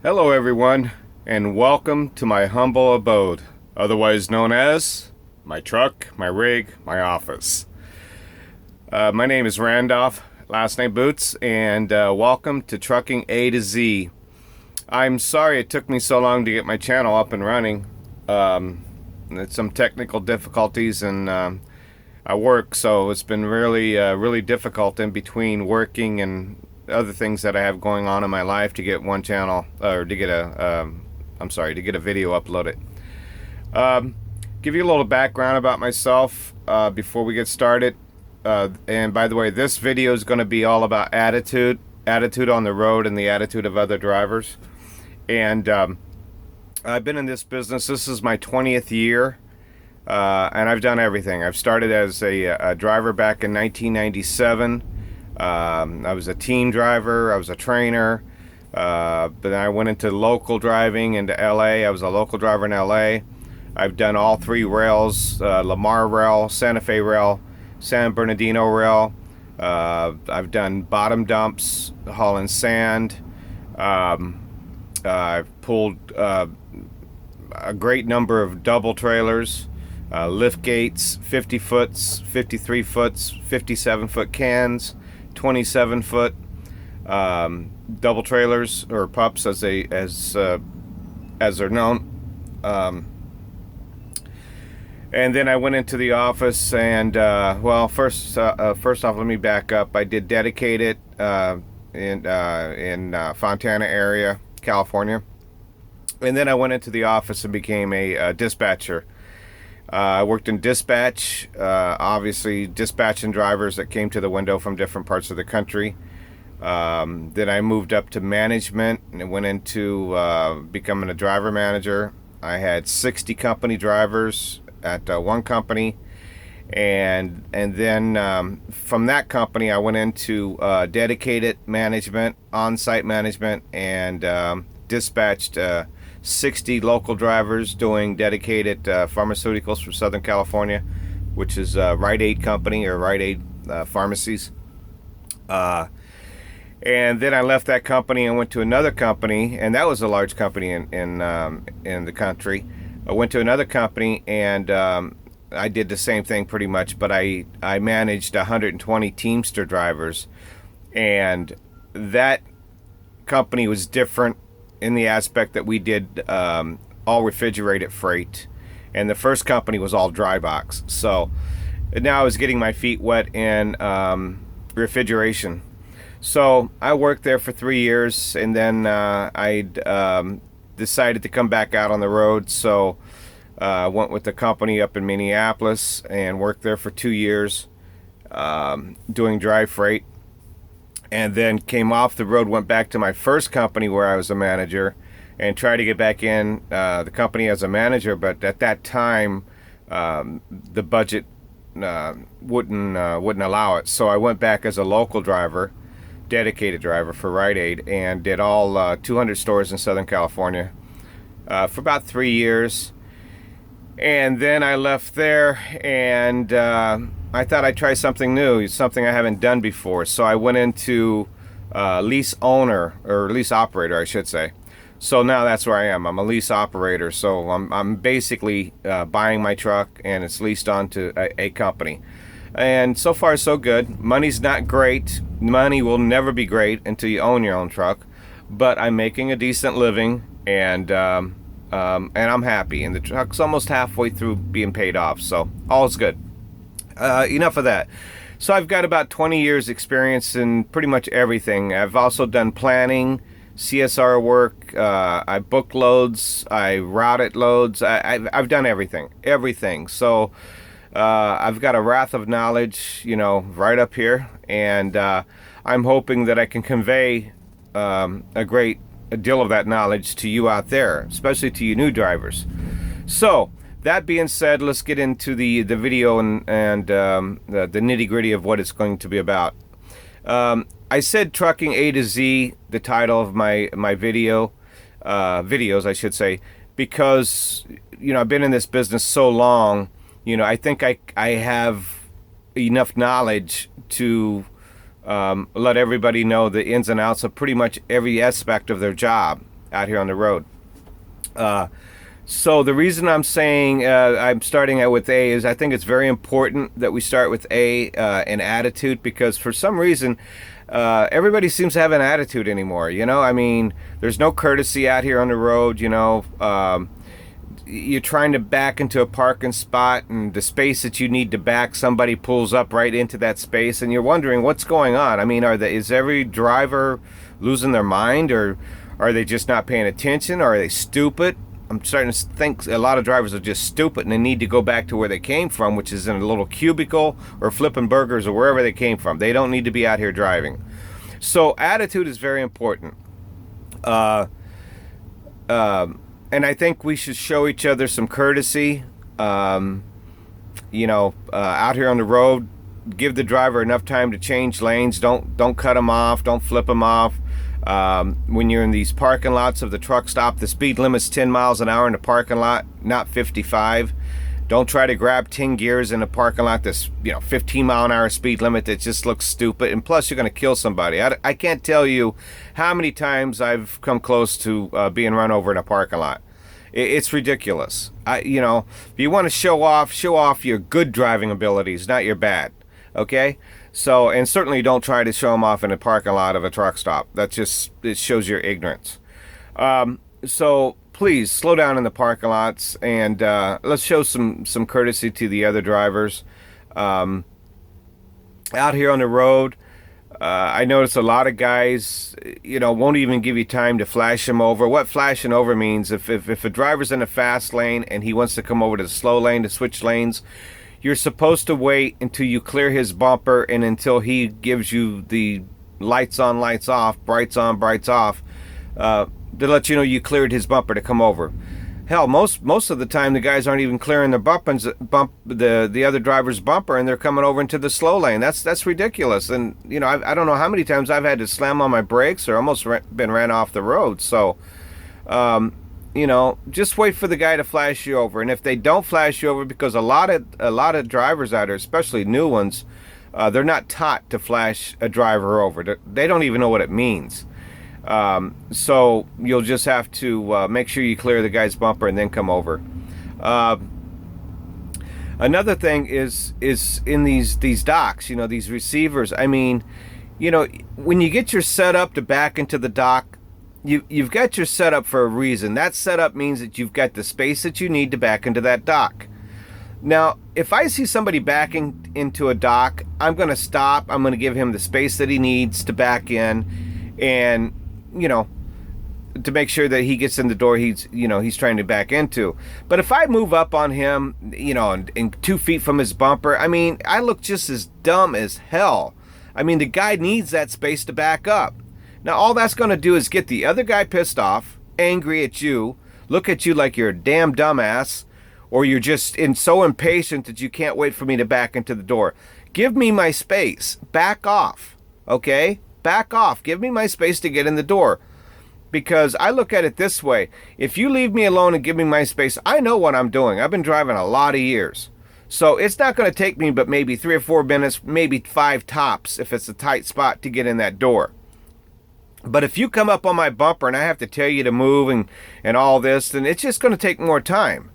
Hello, everyone, and welcome to my humble abode, otherwise known as my truck, my rig, my office. My name is Randolph, last name Boots, and welcome to Trucking A to Z. I'm sorry it took me so long to get my channel up and running. Some technical difficulties, and I work, so it's been really difficult in between working and other things that I have going on in my life to get one channel, or to get to get a video uploaded. Give you a little background about myself before we get started. And by the way, this video is going to be all about attitude on the road and the attitude of other drivers. And I've been in this business. This is my 20th year, and I've done everything. I've started as a driver back in 1997. I was a team driver, I was a trainer, but then I went into local driving into LA. I was a local driver in LA. I've done all three rails, Lamar Rail, Santa Fe Rail, San Bernardino Rail. I've done bottom dumps, hauling sand. I've pulled a great number of double trailers, lift gates, 50 foots, 53 foots, 57 foot cans, 27 foot double trailers, or pups as they're known. And then I went into the office, and first off, let me back up. I did dedicated in Fontana area, California, and then I went into the office and became a dispatcher. I worked in dispatch, obviously dispatching drivers that came to the window from different parts of the country. Then I moved up to management and went into becoming a driver manager. I had 60 company drivers at one company, and then from that company I went into dedicated management, on-site management, and dispatched 60 local drivers doing dedicated pharmaceuticals for Southern California, which is Rite Aid Company, or Rite Aid Pharmacies. And then I left that company and went to another company, and that was a large company in the country. I went to another company, and I did the same thing pretty much, but I managed 120 Teamster drivers, and that company was different in the aspect that we did all refrigerated freight, and the first company was all dry box. So now I was getting my feet wet in refrigeration. So I worked there for 3 years, and then I decided to come back out on the road. So I went with the company up in Minneapolis and worked there for 2 years doing dry freight. And then came off the road, went back to my first company where I was a manager, and tried to get back in the company as a manager. But at that time, the budget wouldn't allow it. So I went back as a local driver, dedicated driver for Rite Aid, and did all 200 stores in Southern California for about 3 years. And then I left there, and I thought I'd try something new, something I haven't done before. So I went into lease owner, or lease operator, I should say. So now that's where I am. I'm a lease operator. So I'm basically buying my truck, and it's leased onto a company. And so far, so good. Money's not great. Money will never be great until you own your own truck. But I'm making a decent living, and I'm happy. And the truck's almost halfway through being paid off. So all's good. Enough of that. So I've got about 20 years experience in pretty much everything. I've also done planning, CSR work. I book loads. I routed loads. I've done everything. So I've got a wealth of knowledge, right up here. And I'm hoping that I can convey a great deal of that knowledge to you out there, especially to you new drivers. So that being said, let's get into the video and the nitty-gritty of what it's going to be about. I said Trucking A to Z, the title of my videos, I should say, because I've been in this business so long. I think I have enough knowledge to let everybody know the ins and outs of pretty much every aspect of their job. out here on the road. So the reason I'm saying I'm starting out with A is I think it's very important that we start with A, an attitude, because for some reason everybody seems to have an attitude anymore. I mean, there's no courtesy out here on the road. You're trying to back into a parking spot, and the space that you need to back, somebody pulls up right into that space, and you're wondering what's going on. I mean, is every driver losing their mind, or are they just not paying attention, or are they stupid? I'm starting to think a lot of drivers are just stupid and they need to go back to where they came from, which is in a little cubicle or flipping burgers or wherever they came from. They don't need to be out here driving. So attitude is very important. And I think we should show each other some courtesy. Out here on the road, give the driver enough time to change lanes. Don't cut them off. Don't flip them off. When you're in these parking lots of the truck stop, the speed limit's 10 miles an hour in the parking lot, not 55. Don't try to grab 10 gears in a parking lot that's 15 mile an hour speed limit. That just looks stupid, and plus you're going to kill somebody. I can't tell you how many times I've come close to being run over in a parking lot. It's ridiculous. If you want to show off your good driving abilities, not your bad. Okay? So, and certainly don't try to show them off in a parking lot of a truck stop. It shows your ignorance. So please slow down in the parking lots, and let's show some courtesy to the other drivers. Out here on the road, I notice a lot of guys, won't even give you time to flash them over. What flashing over means, if a driver's in a fast lane and he wants to come over to the slow lane to switch lanes, you're supposed to wait until you clear his bumper and until he gives you the lights on, lights off, brights on, brights off, to let you know you cleared his bumper to come over. Hell, most of the time the guys aren't even clearing their the other driver's bumper, and they're coming over into the slow lane. That's ridiculous. And I don't know how many times I've had to slam on my brakes or almost been ran off the road. So just wait for the guy to flash you over. And if they don't flash you over, because a lot of drivers out there, especially new ones, they're not taught to flash a driver over. They don't even know what it means. So you'll just have to make sure you clear the guy's bumper and then come over. Another thing is in these docks, these receivers. I mean, when you get your setup to back into the dock, you've got your setup for a reason. That setup means that you've got the space that you need to back into that dock. Now, if I see somebody backing into a dock, I'm going to stop. I'm going to give him the space that he needs to back in, and to make sure that he gets in the door he's trying to back into. But if I move up on him, and 2 feet from his bumper, I mean, I look just as dumb as hell. I mean, the guy needs that space to back up. Now, all that's going to do is get the other guy pissed off, angry at you, look at you like you're a damn dumbass, or you're just so impatient that you can't wait for me to back into the door. Give me my space. Back off. Okay? Back off. Give me my space to get in the door. Because I look at it this way. If you leave me alone and give me my space, I know what I'm doing. I've been driving a lot of years. So it's not going to take me but maybe 3 or 4 minutes, maybe 5 tops if it's a tight spot to get in that door. But if you come up on my bumper and I have to tell you to move and all this, then it's just going to take more time.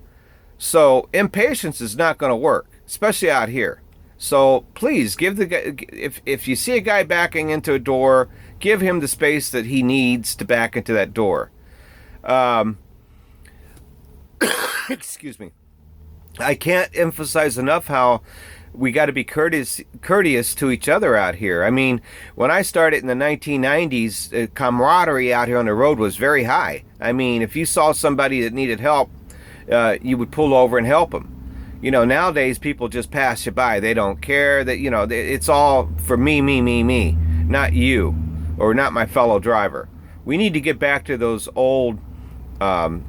So impatience is not going to work, especially out here. So please give the guy, if you see a guy backing into a door, give him the space that he needs to back into that door. Excuse me. I can't emphasize enough how we got to be courteous to each other out here. I mean, when I started in the 1990s, camaraderie out here on the road was very high. I mean, if you saw somebody that needed help, you would pull over and help them. Nowadays people just pass you by. They don't care that, it's all for me, not you or not my fellow driver. We need to get back to those old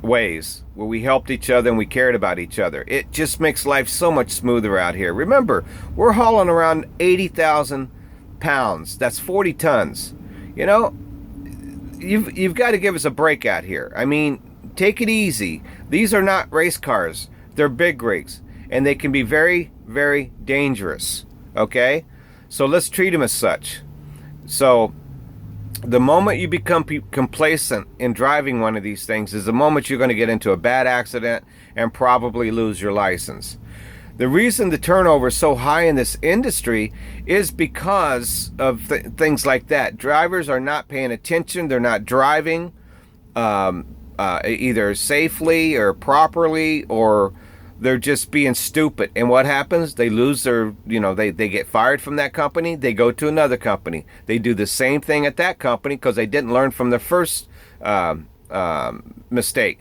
ways where we helped each other and we cared about each other. It just makes life so much smoother out here. Remember, we're hauling around 80,000 pounds. That's 40 tons. You've got to give us a break out here. I mean, take it easy. These are not race cars. They're big rigs, and they can be very, very dangerous. Okay? So let's treat them as such. So The moment you become complacent in driving one of these things is the moment you're going to get into a bad accident and probably lose your license. The reason the turnover is so high in this industry is because of things like that. Drivers are not paying attention. They're not driving either safely or properly, or they're just being stupid. And what happens? They lose their, they get fired from that company. They go to another company. They do the same thing at that company because they didn't learn from the first mistake.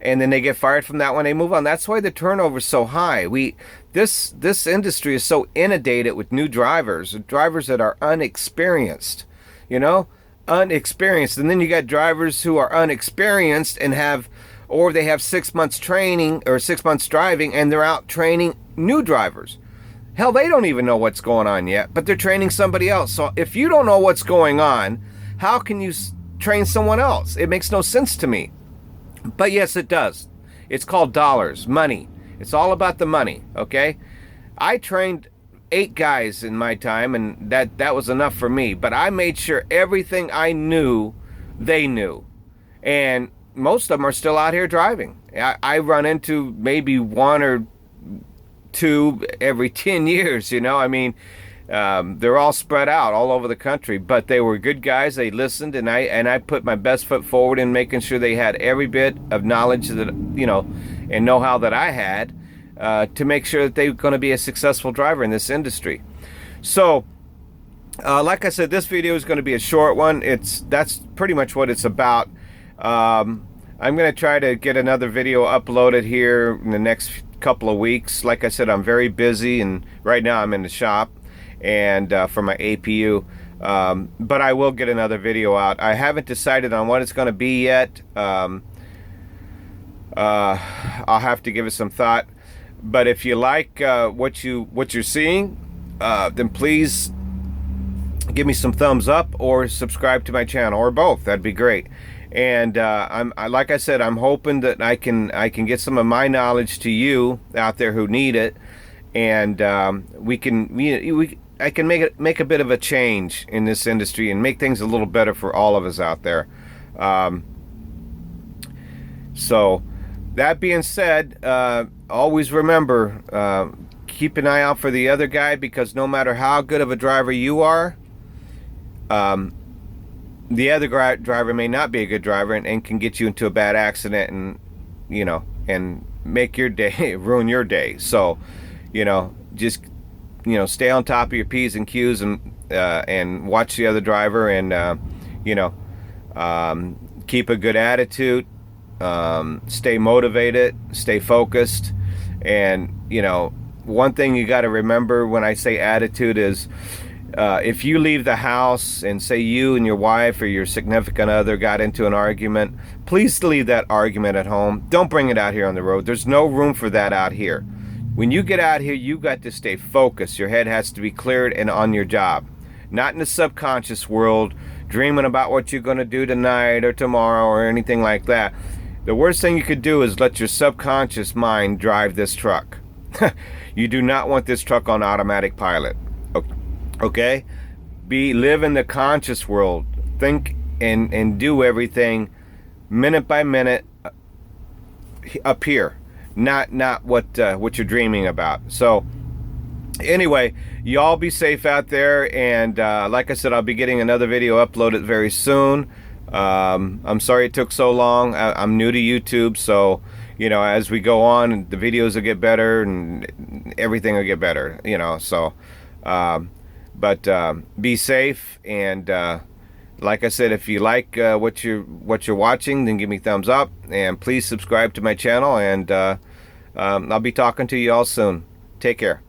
And then they get fired from that one. They move on. That's why the turnover is so high. This industry is so inundated with new drivers that are unexperienced, unexperienced. And then you got drivers who are unexperienced and they have 6 months training or 6 months driving, and they're out training new drivers. Hell, they don't even know what's going on yet, but they're training somebody else. So if you don't know what's going on, how can you train someone else? It makes no sense to me. But yes, it does. It's called dollars, money. It's all about the money, okay? I trained 8 guys in my time, and that was enough for me. But I made sure everything I knew, they knew. And most of them are still out here driving. I run into maybe 1 or 2 every 10 years, they're all spread out all over the country, but they were good guys. They listened, and I put my best foot forward in making sure they had every bit of knowledge that, and know-how that I had, to make sure that they were going to be a successful driver in this industry. So, like I said, this video is going to be a short one. That's pretty much what it's about. I'm going to try to get another video uploaded here in the next couple of weeks. Like I said, I'm very busy, and right now I'm in the shop and for my APU, but I will get another video out. I haven't decided on what it's going to be yet. I'll have to give it some thought. But if you like what you're seeing, then please give me some thumbs up or subscribe to my channel, or both. That'd be great. And like I said, I'm hoping that I can get some of my knowledge to you out there who need it, and I can make a bit of a change in this industry and make things a little better for all of us out there. So that being said, always remember, keep an eye out for the other guy, because no matter how good of a driver you are, the other driver may not be a good driver and can get you into a bad accident and make your day, ruin your day. So just stay on top of your P's and Q's, and watch the other driver, and keep a good attitude, stay motivated, stay focused. And one thing you got to remember when I say attitude is, if you leave the house and say you and your wife or your significant other got into an argument, please leave that argument at home. Don't bring it out here on the road. There's no room for that out here. When you get out here, you got to stay focused. Your head has to be cleared and on your job. Not in the subconscious world, dreaming about what you're going to do tonight or tomorrow or anything like that. The worst thing you could do is let your subconscious mind drive this truck. You do not want this truck on automatic pilot. Okay? Live in the conscious world. Think and do everything minute by minute up here. Not what you're dreaming about. So anyway, y'all be safe out there, and like I said, I'll be getting another video uploaded very soon. I'm sorry it took so long. I'm new to YouTube, so as we go on, the videos will get better and everything will get better. So but be safe, and like I said, if you like what you're watching, then give me thumbs up, and please subscribe to my channel, and I'll be talking to you all soon. Take care.